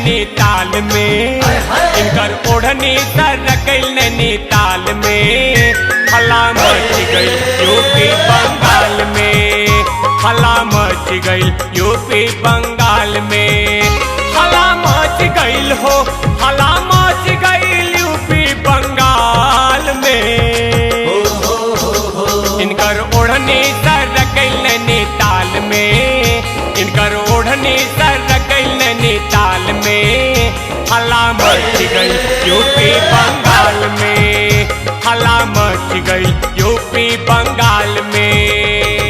नैनीताल में, इनकर ओढ़नी सरकल नैनीताल में। हल्ला मच गई यूपी बंगाल में, हल्ला मच गई यूपी बंगाल में। हल्ला मच गई हो, हल्ला मच गई यूपी बंगाल में। इनकर ओढ़नी सरकल नैनीताल में, इनकर ओढ़नी सरकल नैनीताल में। हल्ला मच गई यूपी बंगाल में, हल्ला मच गई यूपी बंगाल में।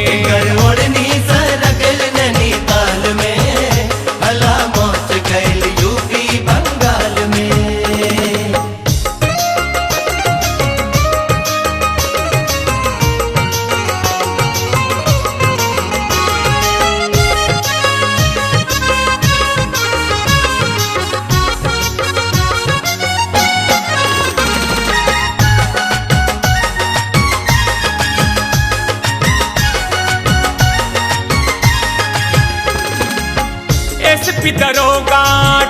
इनकर ओढ़नी सरकल नैनीताल में, हल्ला मच गई यूपी बंगाल में। एसपी दरोगा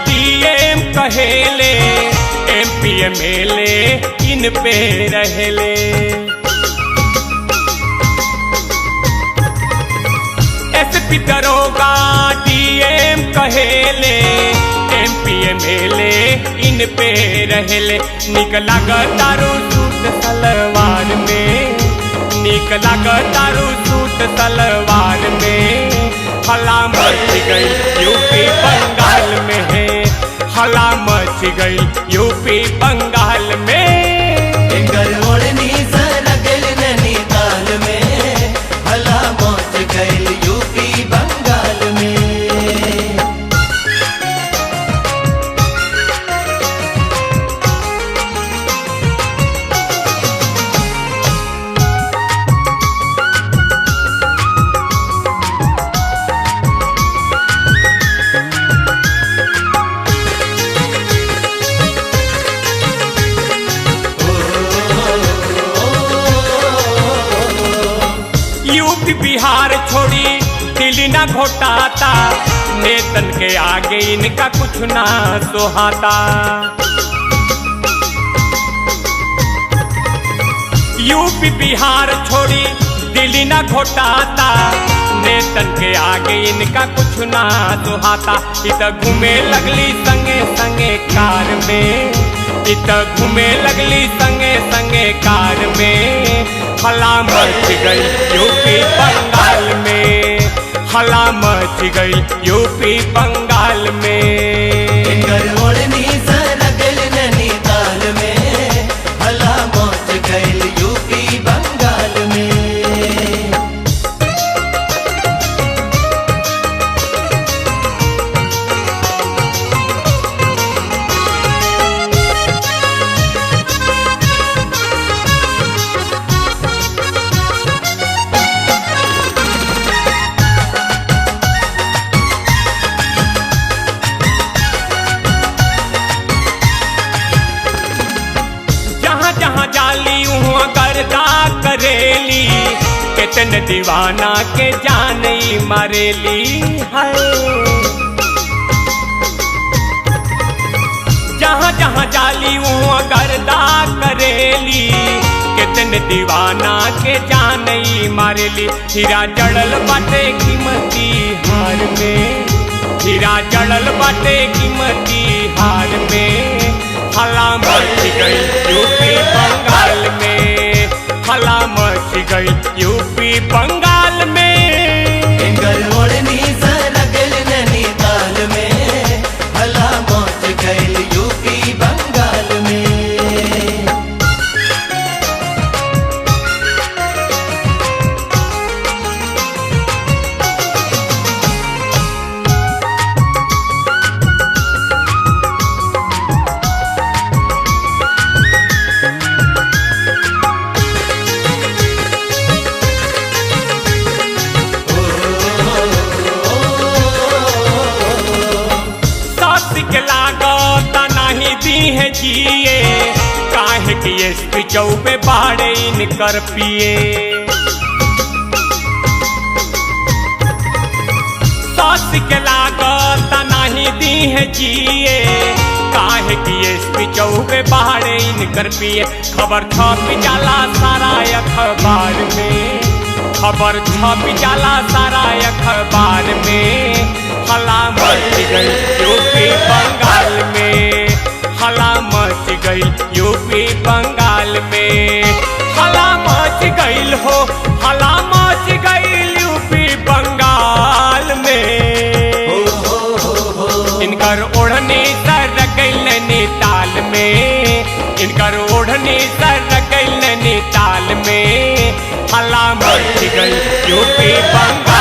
डीएम कहेले, एमपी एमएलए इन पे रहले। एसपी दरोगा डीएम कहेले, एमपी एमएलए इन पे रहले। निकला दारू सूट सलवार में, निकला दारू सूट सलवार में। हल्ला मच गई यूपी बंगाल में है, हल्ला मच गई यूपी बंगाल में। इनकर ओढ़नी सरकल नैनीताल में, हल्ला मच गई यूपी बंगाल में। यूपी बिहार छोड़ी दिल्ली ना घोटाता, नेतन के आगे इनका कुछ ना सोहाता। यूपी बिहार छोड़ी दिल्ली ना घोटाता, नेतन के आगे इनका कुछ ना सोहाता। इत घूमे लगली संगे संगे कार में, इत घूमे लगली संगे संगे कार में। हल्ला मच गई यूपी बंगाल में, हल्ला मच गई यूपी बंगाल में। इनकर ओढ़नी सरकल नैनीताल में, हल्ला मच गई यूपी बंगाल में। जहाँ जाली वहाँ गर्दा करेली, कितन दीवाना के जान मारेली है। जहाँ जहाँ जाली वहाँ गर्दा करेली, कितन दीवाना के जान मारेली। हीरा जड़ल बाटे कीमती हार में, हीरा जड़ल बाटे कीमती हार में। हल्ला मच गई यूपी बंगाल में, हल्ला मच गई यूपी बंगाल में। इनकर ओढ़नी सरकल नैनीताल में, हल्ला मच गई यूपी बंगाल में। है जिए, काहे कि एसपी चौबे बाड़े इनकर पिए। सास के लागत नहीं दी दी है जिए, काहे की एसपी चौबे पहाड़े इनकर पिए। खबर छप जाला सारा अखबार में, खबर छप जाला सारा अखबार में। हला मच गई यूपी बंगाल में, हला मच गई यूपी बंगाल में। हला मच गई हो, हला मच गई यूपी बंगाल में। इनकर ओढ़नी सर गई नैनीताल में, इनकर ओढ़नी सर गई नैनीताल में। हला मच गई यूपी बंगाल